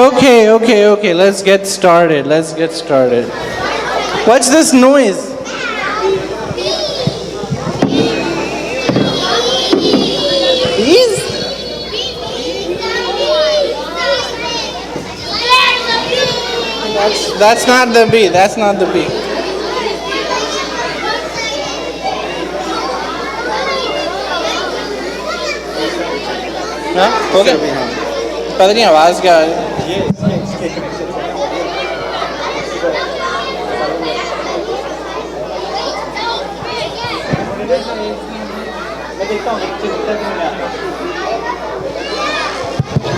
Okay. Let's get started. What's this noise? Bees? That's not the bee. That's not the bee. हाँ हो गया पता नहीं आवाज़ क्या है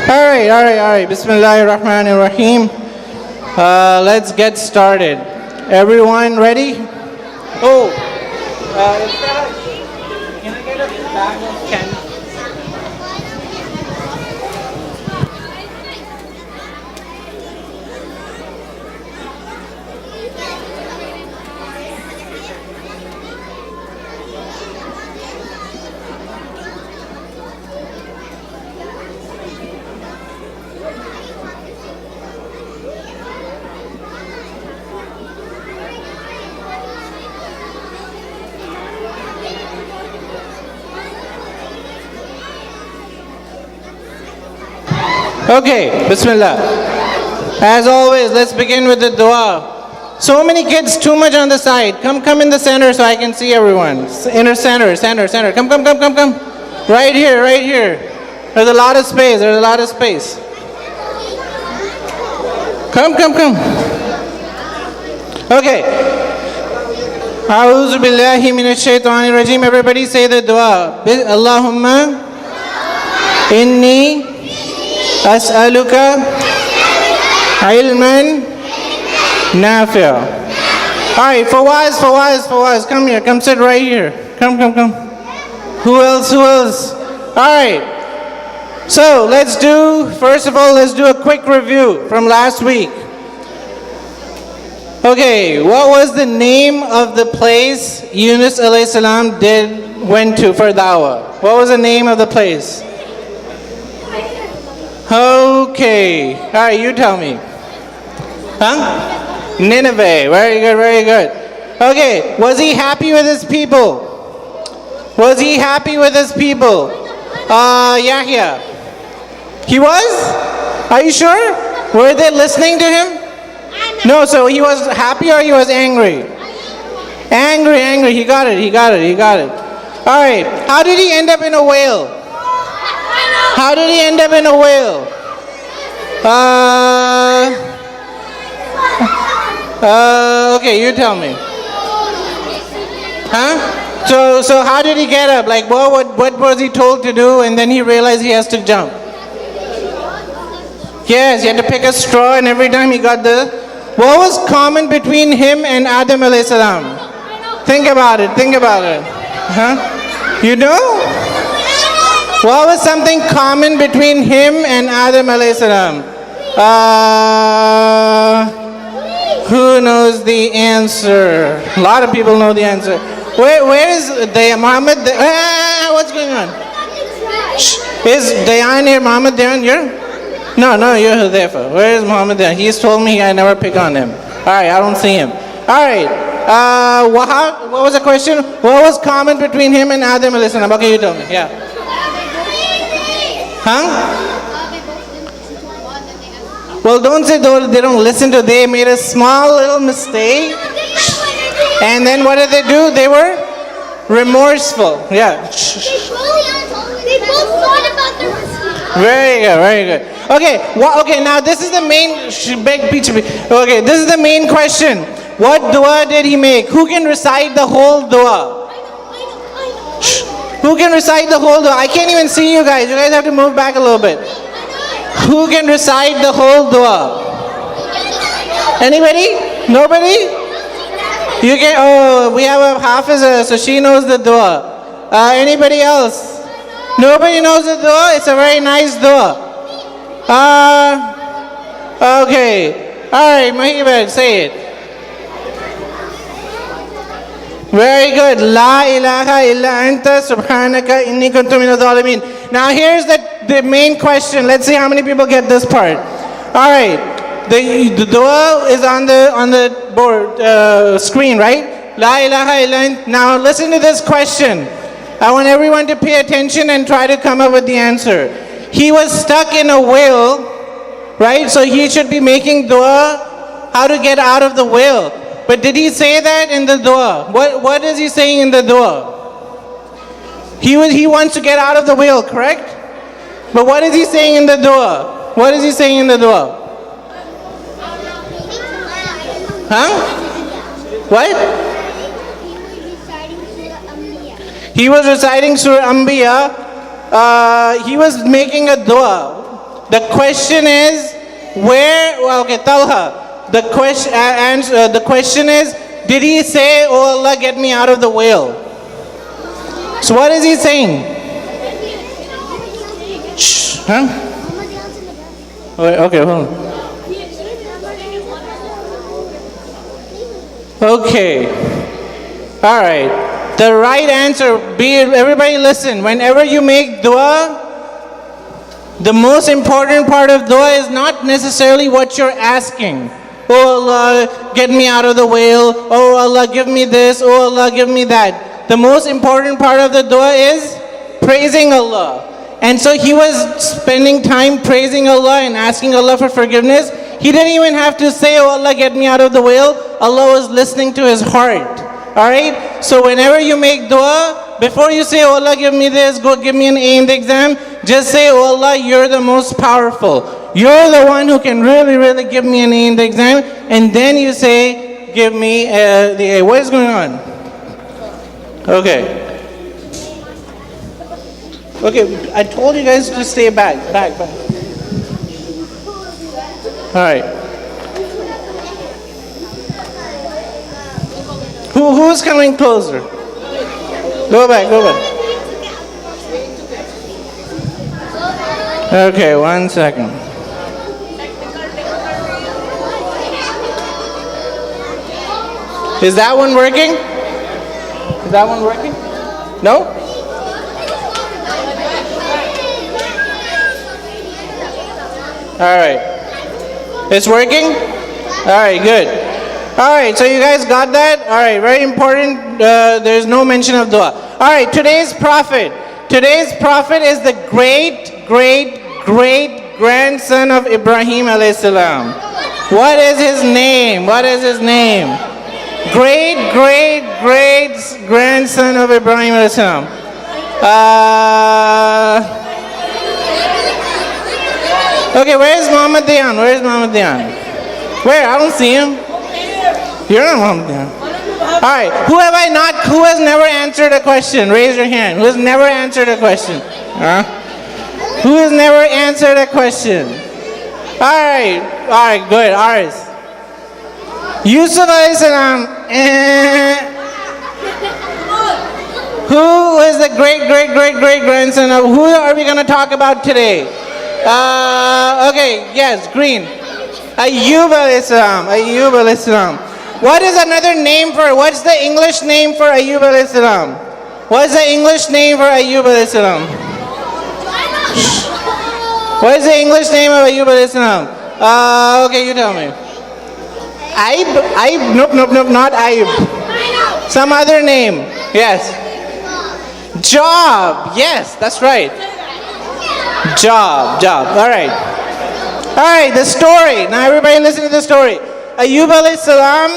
Alright. Bismillahirrahmanirrahim. Let's get started. Everyone ready? Oh, can I get a bag of candy? Okay, Bismillah. As always, let's begin with the dua. So many kids, too much on the side. Come in the center so I can see everyone. Inner center. Come. Right here. There's a lot of space. Come. Okay. A'udhu billahi minash shaitanir rajim. Everybody say the dua. Allahumma inni as'aluka ilman nafi'. Alright, Fawaz, come here, come sit right here. Come. Who else? Alright, so first of all, let's do a quick review from last week. Okay, what was the name of the place Yunus alayhi salam went to for da'wah? What was the name of the place? Okay, alright, you tell me. Huh? Nineveh, very good. Okay, was he happy with his people? Yahya. He was? Are you sure? Were they listening to him? No, so he was happy or he was angry? Angry, he got it. Alright, how did he end up in a whale? Okay, you tell me. Huh? So how did he get up? Like, what was he told to do and then he realized he has to jump? Yes, he had to pick a straw and every time he got what was common between him and Adam alayhi salam? Think about it. Huh? You know? What was something common between him and Adam alayhi salam? Who knows the answer? A lot of people know the answer. Where is Muhammad? What's going on? Is Dayan here? Muhammad Dayan here? No, you're Hudhaifa. Where is Muhammad Dayan? He's told me I never pick on him. Alright, I don't see him. Alright, what was the question? What was common between him and Adam alayhi salam? Okay, you tell me. Yeah. Huh? Well, don't say they don't listen to. They made a small little mistake. And then what did they do? They were remorseful. Yeah. They both thought about their mistake. Very good. Okay, now this is the main Okay, this is the main question. What dua did he make? Who can recite the whole dua? Who can recite the whole dua? I can't even see you guys. You guys have to move back a little bit. Who can recite the whole dua? Anybody? Nobody? You can. Oh, we have a hafiza, so she knows the dua. Anybody else? Nobody knows the dua? It's a very nice dua. Okay. Alright, Mahibad, say it. Very good. La ilaha illa anta subhanaka inni kuntu minadh dhalimin. Now here's the main question. Let's see how many people get this part. Alright. The dua is on the board screen, right? La ilaha illa anta. Now listen to this question. I want everyone to pay attention and try to come up with the answer. He was stuck in a whale, right? So he should be making dua how to get out of the whale. But did he say that in the dua? What is he saying in the dua? He wants to get out of the whale, correct? But what is he saying in the dua? What is he saying in the dua? Huh? What? He was reciting Surah Anbiya. He was making a dua. The question is, Talha. The question is, did he say, "Oh Allah, get me out of the whale"? So what is he saying? Shh, huh? Okay, hold on. Okay. All right. The right answer, everybody listen, whenever you make dua, the most important part of dua is not necessarily what you're asking. Oh Allah, get me out of the whale. Oh Allah, give me this. Oh Allah, give me that. The most important part of the dua is praising Allah. And so he was spending time praising Allah and asking Allah for forgiveness. He didn't even have to say, "Oh Allah, get me out of the whale." Allah was listening to his heart. Alright? So whenever you make dua, before you say, "Oh Allah, give me this, go give me an A in the exam," just say, "Oh Allah, you're the most powerful. You're the one who can really, really give me an A in the exam." And then you say, "Give me the A." What is going on? Okay. Okay, I told you guys to stay back. Alright. Who's coming closer? Go back. Okay, 1 second. Is that one working? No? Alright. It's working? Alright, good. Alright, so you guys got that? Alright, very important. There's no mention of dua. Alright, today's prophet. Today's prophet is the great grandson of Ibrahim alayhi salam. What is his name? Great grandson of Ibrahim alayhi salam. Okay, where's Muhammad Diyan? Where? I don't see him. You're not Muhammad Diyan. Alright, who has never answered a question? Raise your hand. Who has never answered a question? Huh? Who has never answered a question? Alright, good. Ours. Yusuf alayhi salam. Who is the great grandson of, who are we going to talk about today? Okay, yes, green. Ayyub alayhi salam. What is another name for, what's the English name for Ayyub alayhi salam? What is the English name for Ayyub alayhi salam? What is the English name of Ayyub alayhi salam? Okay, you tell me. Ayyub? Nope, not Ayyub. Some other name. Yes. Job. Yes, that's right. Job. Alright, the story. Now everybody listen to the story. Ayyub alayhi salam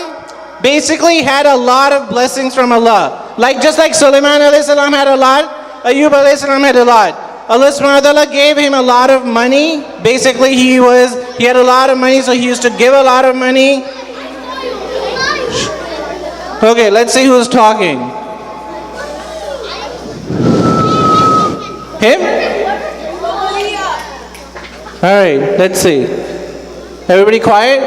basically had a lot of blessings from Allah. Just like Sulaiman alayhi salam had a lot, Ayyub alayhi salam had a lot. Allah subhanahu wa ta'ala gave him a lot of money. Basically he had a lot of money, so he used to give a lot of money. Okay, let's see who's talking. Him? Alright, let's see. Everybody quiet?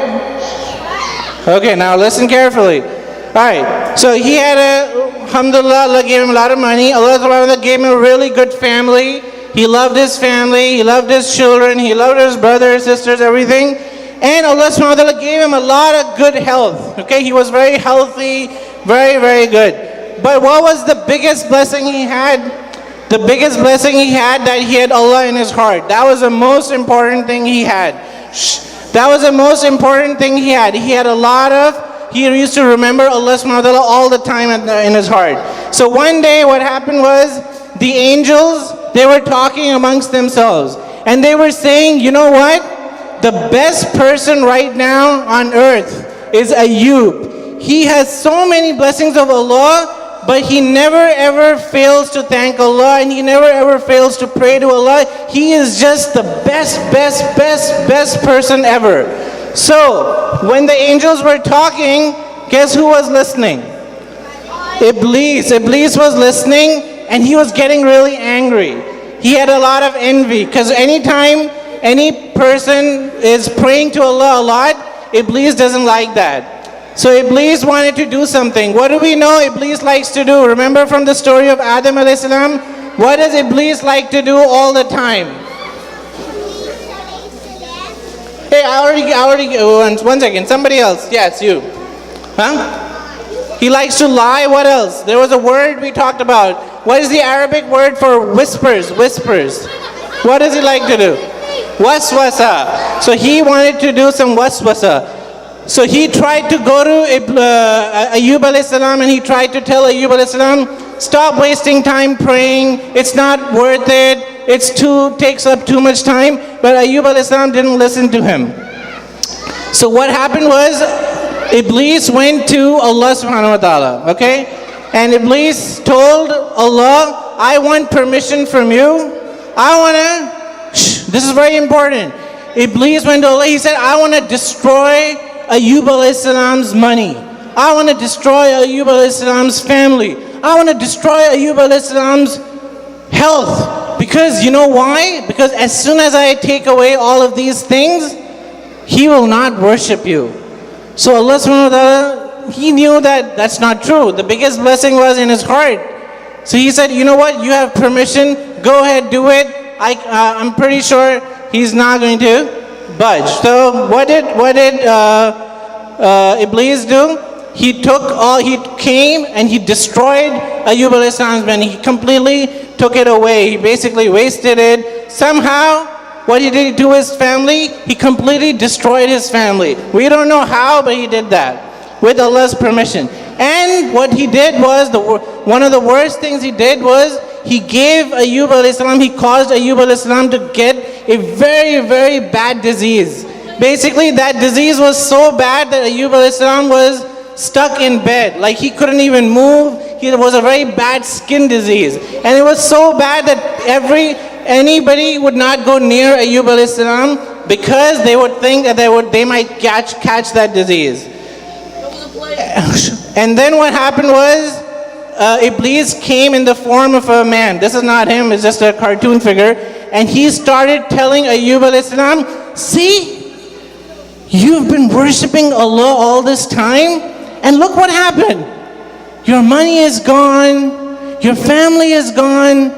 Okay, now listen carefully. Alright, so he had alhamdulillah, Allah gave him a lot of money. Allah subhanahu wa ta'ala gave him a really good family. He loved his family, he loved his children, he loved his brothers, sisters, everything. And Allah subhanahu wa ta'ala gave him a lot of good health. Okay, he was very healthy, very good. But what was the biggest blessing he had? The biggest blessing he had, that he had Allah in his heart. That was the most important thing he had. That was the most important thing he had. He used to remember Allah subhanahu wa ta'ala all the time in his heart. So one day what happened was, the angels, they were talking amongst themselves. And they were saying, you know what? The best person right now on earth is Ayyub. He has so many blessings of Allah, but he never ever fails to thank Allah, and he never ever fails to pray to Allah. He is just the best person ever. So, when the angels were talking, guess who was listening? Iblis. Iblis was listening, and he was getting really angry. He had a lot of envy, because anytime any person is praying to Allah a lot, Iblis doesn't like that. So Iblis wanted to do something. What do we know Iblis likes to do? Remember from the story of Adam alayhi salam? What does Iblis like to do all the time? Hey, I already, one second, somebody else. Yes, you. Huh? He likes to lie. What else? There was a word we talked about. What is the Arabic word for whispers? Whispers. What does he like to do? Waswasa. So he wanted to do some waswasa. So he tried to go to Ayyub alayhi salam, and he tried to tell Ayyub alayhi salam, stop wasting time praying. It's not worth it. Takes up too much time. But Ayyub alayhi salam didn't listen to him. So what happened was, Iblis went to Allah subhanahu wa ta'ala, okay? And Iblis told Allah, I want permission from you. This is very important. Iblis went to Allah, he said, I want to destroy Ayyub alayhi salam's money. I want to destroy Ayyub alayhi salam's family. I want to destroy Ayyub alayhi salam's health. Because you know why? Because as soon as I take away all of these things, he will not worship you. So Allah subhanahu wa ta'ala, he knew that that's not true. The biggest blessing was in his heart. So he said, you know what, you have permission, go ahead, do it. I'm pretty sure he's not going to budge. So what did Iblis do? He came and he destroyed Ayyub alayhi salam's money. He completely took it away. He basically wasted it. Somehow, what he did to his family, he completely destroyed his family. We don't know how, but he did that with Allah's permission. And what he did was, one of the worst things he did was, he gave Ayyub alayhi salam, he caused Ayyub alayhi salam to get a very, very bad disease. Basically, that disease was so bad that Ayyub alayhi salam was stuck in bed. Like he couldn't even move. It was a very bad skin disease. And it was so bad that anybody would not go near Ayyub alayhi salam, because they would think that they might catch that disease. And then what happened was, Iblis came in the form of a man. This is not him, it's just a cartoon figure. And he started telling Ayyub alayhi salam, see, you've been worshipping Allah all this time, and look what happened. Your money is gone, your family is gone,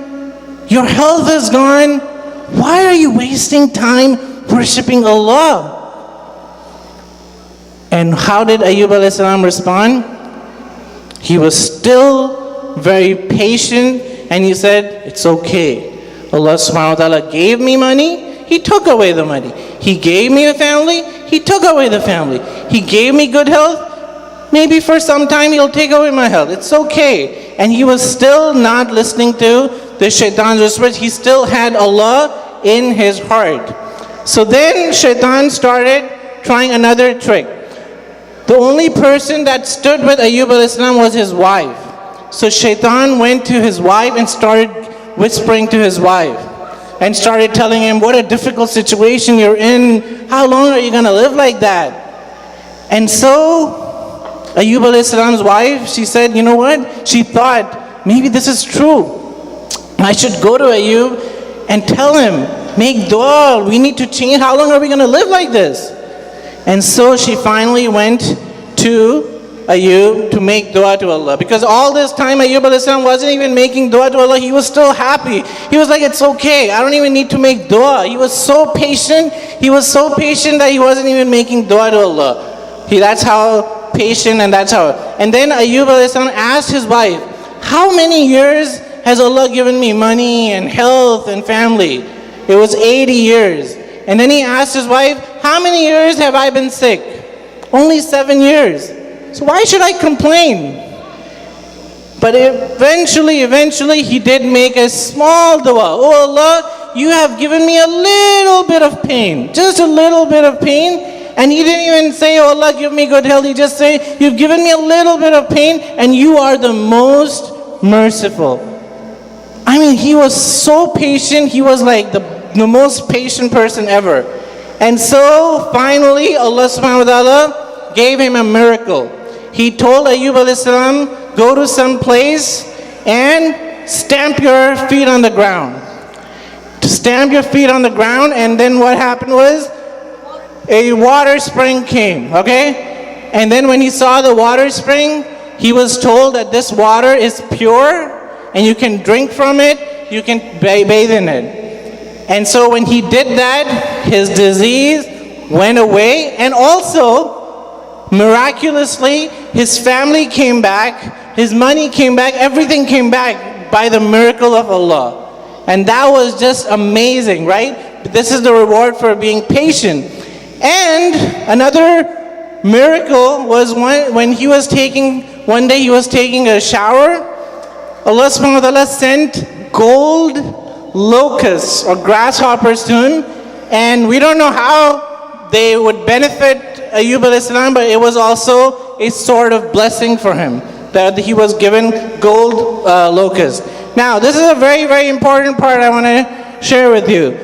your health is gone. Why are you wasting time worshiping Allah? And how did Ayyub alayhi salam respond? He was still very patient, and he said, it's okay. Allah subhanahu wa ta'ala gave me money, He took away the money. He gave me a family, He took away the family. He gave me good health, maybe for some time He'll take away my health. It's okay. And he was still not listening to the shaitan's whispers. He still had Allah in his heart. So then shaitan started trying another trick. The only person that stood with Ayyub al-Islam was his wife. So shaitan went to his wife and started whispering to his wife and started telling him, what a difficult situation you're in. How long are you going to live like that? And so Ayyub al-Islam's wife, she said, you know what? She thought, maybe this is true. I should go to Ayyub and tell him, make dua, we need to change. How long are we going to live like this? And so she finally went to Ayyub to make dua to Allah. Because all this time Ayyub al-Islam wasn't even making dua to Allah. He was still happy. He was like, it's okay. I don't even need to make dua. He was so patient. He was so patient that he wasn't even making dua to Allah. That's how patient, and that's how. And then Ayyub al-Islam asked his wife, how many years has Allah given me money and health and family? It was 80 years. And then he asked his wife, how many years have I been sick? Only 7 years. So why should I complain? But eventually he did make a small dua. Oh Allah, you have given me a little bit of pain. Just a little bit of pain. And he didn't even say, oh Allah, give me good health. He just said, you've given me a little bit of pain, and you are the most merciful. I mean, he was so patient. He was like the most patient person ever. And so finally Allah subhanahu wa ta'ala gave him a miracle. He told Ayyub alayhi salam, go to some place and stamp your feet on the ground. To stamp your feet on the ground, and then what happened was a water spring came, okay? And then when he saw the water spring, he was told that this water is pure and you can drink from it, you can bathe in it. And so when he did that, his disease went away, and also miraculously his family came back, his money came back, everything came back by the miracle of Allah. And that was just amazing, right? This is the reward for being patient. And another miracle was when he was one day he was taking a shower, Allah subhanahu wa ta'ala sent gold locusts or grasshoppers to him, and we don't know how they would benefit Ayyub alayhi salam, but it was also a sort of blessing for him that he was given gold locusts. Now, this is a very, very important part I want to share with you.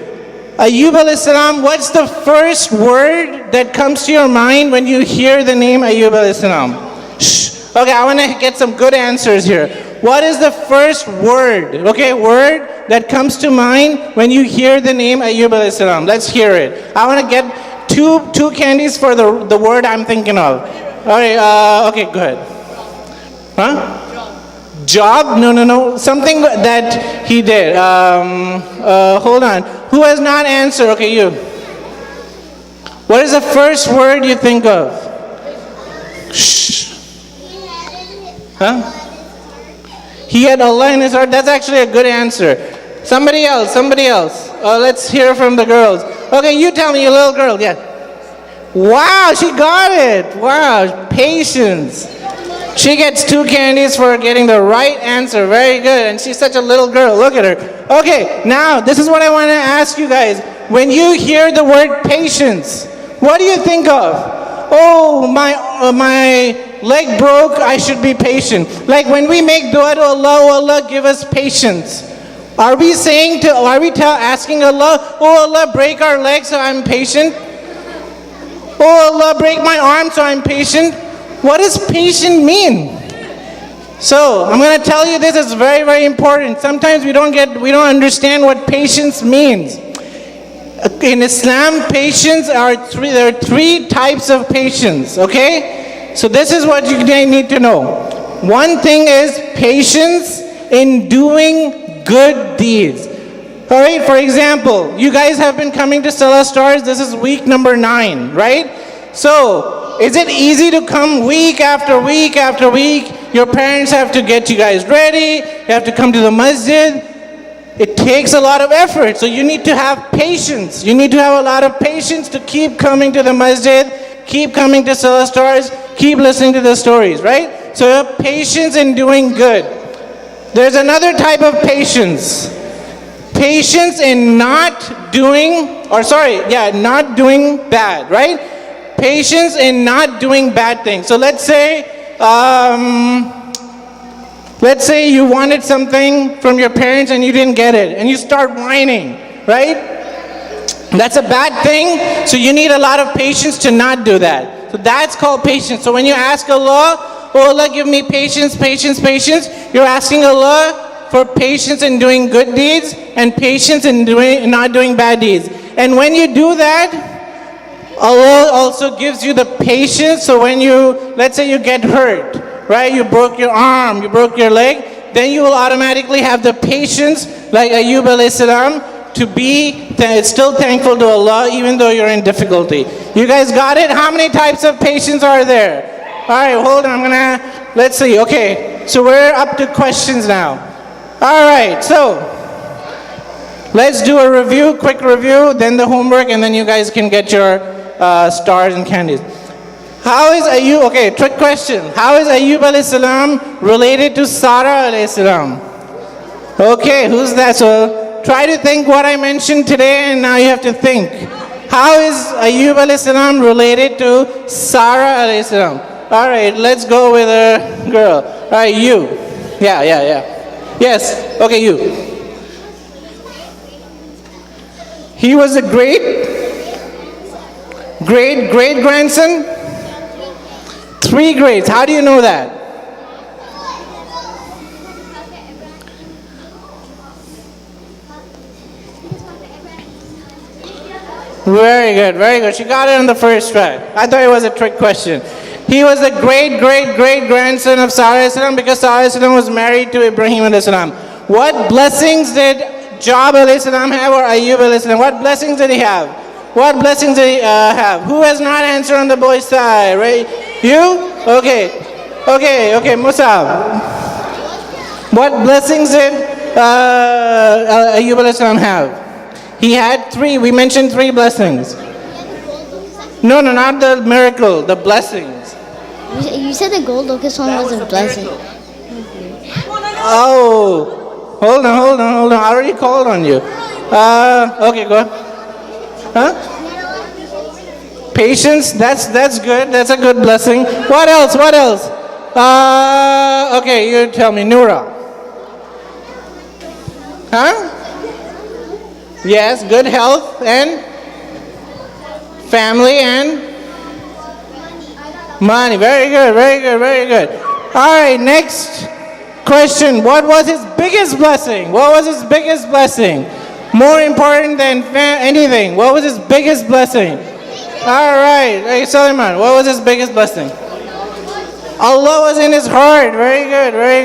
Ayyub alayhi salam, what's the first word that comes to your mind when you hear the name Ayyub alayhi salam? Shh. Okay, I want to get some good answers here. What is the first word, word that comes to mind when you hear the name Ayyub alayhi salam? Let's hear it. I want to get two candies for the word I'm thinking of. All right, okay, go ahead. Huh? Job? No. Something that he did. Hold on. Who has not answered? Okay, you. What is the first word you think of? Shh. Huh? He had Allah in his heart. That's actually a good answer. Somebody else. Let's hear from the girls. Okay, you tell me, you little girl. Yeah. Wow, she got it. Wow, patience. She gets 2 candies for getting the right answer. Very good. And she's such a little girl. Look at her. Okay, now this is what I want to ask you guys. When you hear the word patience, what do you think of? Oh, my leg broke, I should be patient. Like when we make dua to Allah, oh Allah, give us patience. Are we asking Allah, oh Allah, break our legs so I'm patient? Oh Allah, break my arm so I'm patient? What does patient mean? So I'm going to tell you this is very, very important. Sometimes we don't understand what patience means. In Islam, there are 3 types of patience, okay? So this is what you need to know. One thing is patience in doing good deeds. All right, for example, you guys have been coming to Salah Stars. This is week number 9, right? So is it easy to come week after week after week? Your parents have to get you guys ready. You have to come to the masjid. It takes a lot of effort, so you need to have patience. You need to have a lot of patience to keep coming to the masjid, keep coming to Salah Stars, keep listening to the stories, right? So you have patience in doing good. There's another type of patience. Patience in not doing bad, right? Patience in not doing bad things. So let's say you wanted something from your parents and you didn't get it, and you start whining, right? That's a bad thing, so you need a lot of patience to not do that. So that's called patience. So when you ask Allah, oh Allah, give me patience, you're asking Allah for patience in doing good deeds and patience in not doing bad deeds. And when you do that, Allah also gives you the patience. So when let's say you get hurt, right? You broke your arm, you broke your leg, then you will automatically have the patience, like Ayyub alayhi salam, to be still thankful to Allah even though you're in difficulty. You guys got it? How many types of patience are there? All right, hold on. Let's see. Okay, so we're up to questions now. All right, so let's do a quick review, then the homework, and then you guys can get your stars and candies. How is Ayyub, trick question. How is Ayyub alayhi salam related to Sarah alayhi salam? Okay, who's that? So try to think what I mentioned today, and now you have to think. How is Ayyub alayhi salam related to Sarah alayhi salam? All right, let's go with a girl. All right, you. Yeah. Yes, okay, you. He was a great grandson? 3 grades. How do you know that? Very good, very good. She got it on the first try. I thought it was a trick question. He was the great, great, great grandson of Salah salam because Salah salam was married to Ibrahim salam. What blessings did Job salam have or Ayyub salam? What blessings did he have? What blessings did he have? Who has not answered on the boys' side, right? You? Okay, Musab. What blessings did Ayyub salam have? He had 3. We mentioned 3 blessings. No, not the miracle, the blessings. You said the gold locust one was a blessing. Oh, hold on. I already called on you. Okay, go ahead. Huh? Patience, that's good. That's a good blessing. What else? Okay, you tell me. Noura. Huh? Yes, good health and family and money. Very good. All right, next question. What was his biggest blessing? More important than anything. What was his biggest blessing? All right, hey Suleiman, what was his biggest blessing? Allah was in his heart. Very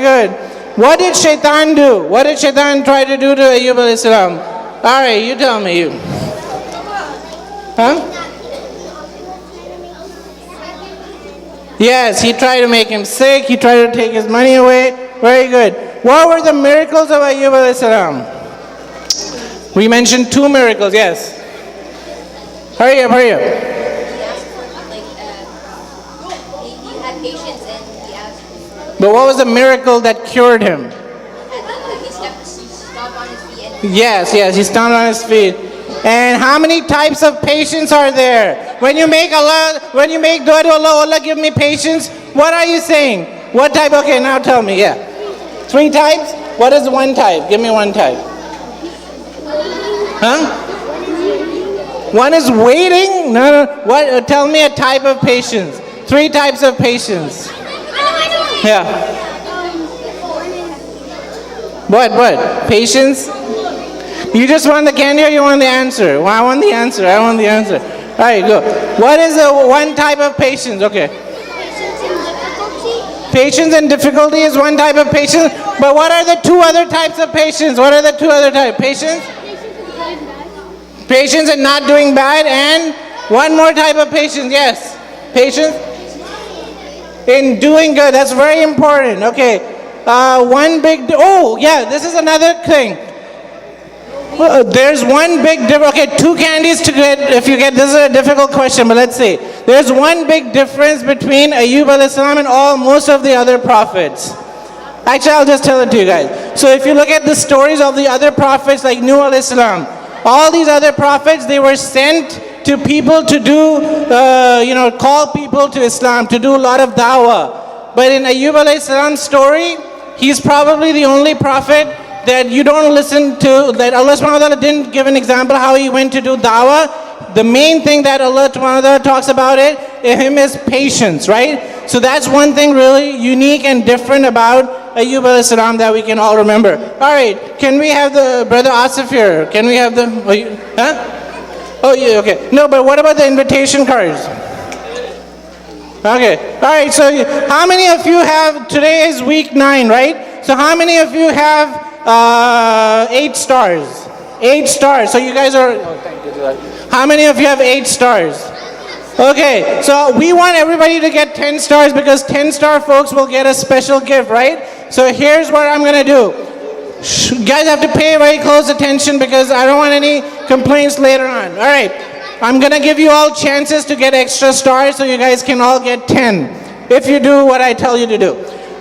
good. What did Shaitan do? What did Shaitan try to do to Ayyub alayhi salam? All right, you tell me, you. Huh? Yes, he tried to make him sick. He tried to take his money away. Very good. What were the miracles of Ayyub alayhi salam? We mentioned 2 miracles, yes. Hurry up. He had patience and he asked. But what was the miracle that cured him? He stopped on his feet. Yes, he stood on his feet. And how many types of patience are there? When you make dua to Allah, Allah give me patience, what are you saying? What type? Okay, now tell me, 3 types? What is 1 type? Give me 1 type. Huh? 1 is waiting? No. What? Tell me a type of patience. 3 types of patience. Yeah. What? Patience? You just want the candy or you want the answer? Well, I want the answer. All right, go. What is the 1 type of patience? Okay. Patience and difficulty is 1 type of patience. But what are the 2 other types of patience? What are the 2 other types? Patience and not doing bad. And 1 more type of patience. Yes. Patience in doing good. That's very important. Okay. This is another thing. There's 1 big difference. Okay, 2 candies to get. If you get, this is a difficult question, but let's see. There's 1 big difference between Ayyub alayhi salam and most of the other prophets. Actually, I'll just tell it to you guys. So if you look at the stories of the other prophets like Nuh alayhi salam, all these other prophets, they were sent to people to do, call people to Islam, to do a lot of da'wah. But in Ayyub alayhi salam's story, he's probably the only prophet that you don't listen to, that Allah subhanahu wa ta'ala didn't give an example how he went to do da'wah. The main thing that Allah subhanahu wa ta'ala talks about him is patience, right? So that's 1 thing really unique and different about Ayyub alayhi salam that we can all remember. All right, can we have the brother Asif here? Can we have the, okay. No, but what about the invitation cards? Okay, all right, so how many of you have, today is week 9, right? So how many of you have 8 stars? 8 stars. So you guys are. How many of you have 8 stars? Okay, so we want everybody to get 10 stars because 10-star folks will get a special gift, right? So here's what I'm gonna do. You guys have to pay very close attention because I don't want any complaints later on. All right, I'm gonna give you all chances to get extra stars so you guys can all get 10 if you do what I tell you to do.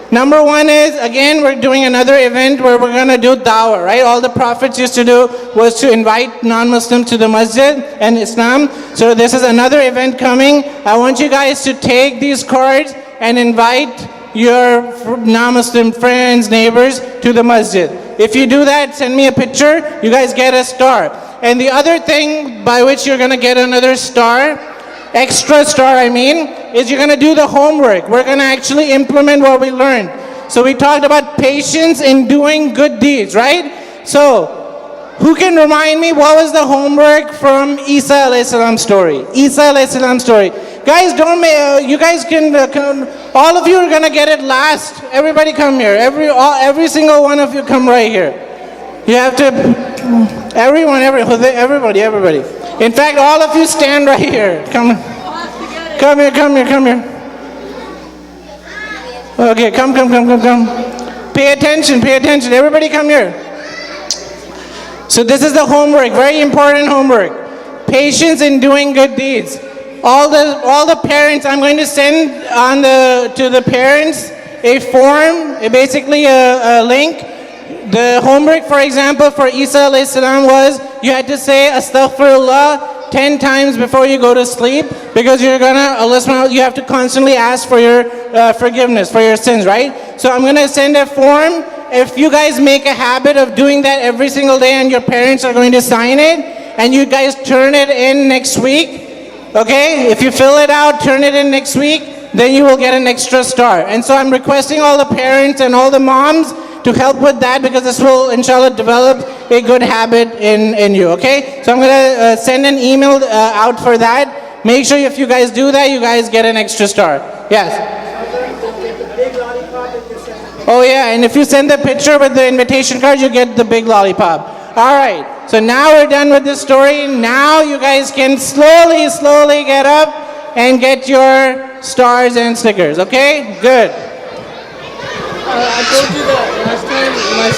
Number 1 is, again, we're doing another event where we're going to do da'wah, right? All the prophets used to do was to invite non-Muslims to the masjid and Islam. So this is another event coming. I want you guys to take these cards and invite your non-Muslim friends, neighbors to the masjid. If you do that, send me a picture. You guys get a star. And the other thing by which you're going to get another star, extra star is you're going to do the homework. We're going to actually implement what we learned. So we talked about patience in doing good deeds, right? So Who can remind me what was the homework from Isa alayhi salam story? Isa alayhi salam story. Guys, don't you guys can all of you are gonna get it last. Everybody come here. Every single one of you come right here. You have to. Everybody. In fact, all of you stand right here. Come here. Okay, come. Pay attention. Everybody come here. So this is the homework, very important homework. Patience in doing good deeds. All the parents, I'm going to send to the parents a form, basically a link. The homework, for example, for Isa alayhi salam was you had to say astaghfirullah 10 times before you go to sleep, because you have to constantly ask for your forgiveness for your sins, right? So I'm going to send a form. If you guys make a habit of doing that every single day and your parents are going to sign it, and you guys turn it in next week, okay? If you fill it out, turn it in next week, then you will get an extra star. And so I'm requesting all the parents and all the moms to help with that, because this will inshallah develop a good habit in you, okay? So I'm going to send an email out for that. Make sure if you guys do that, you guys get an extra star. Yes? Oh yeah, and if you send the picture with the invitation card, you get the big lollipop. All right, so now we're done with this story. Now you guys can slowly get up and get your stars and stickers, okay? Good. I told you that last time my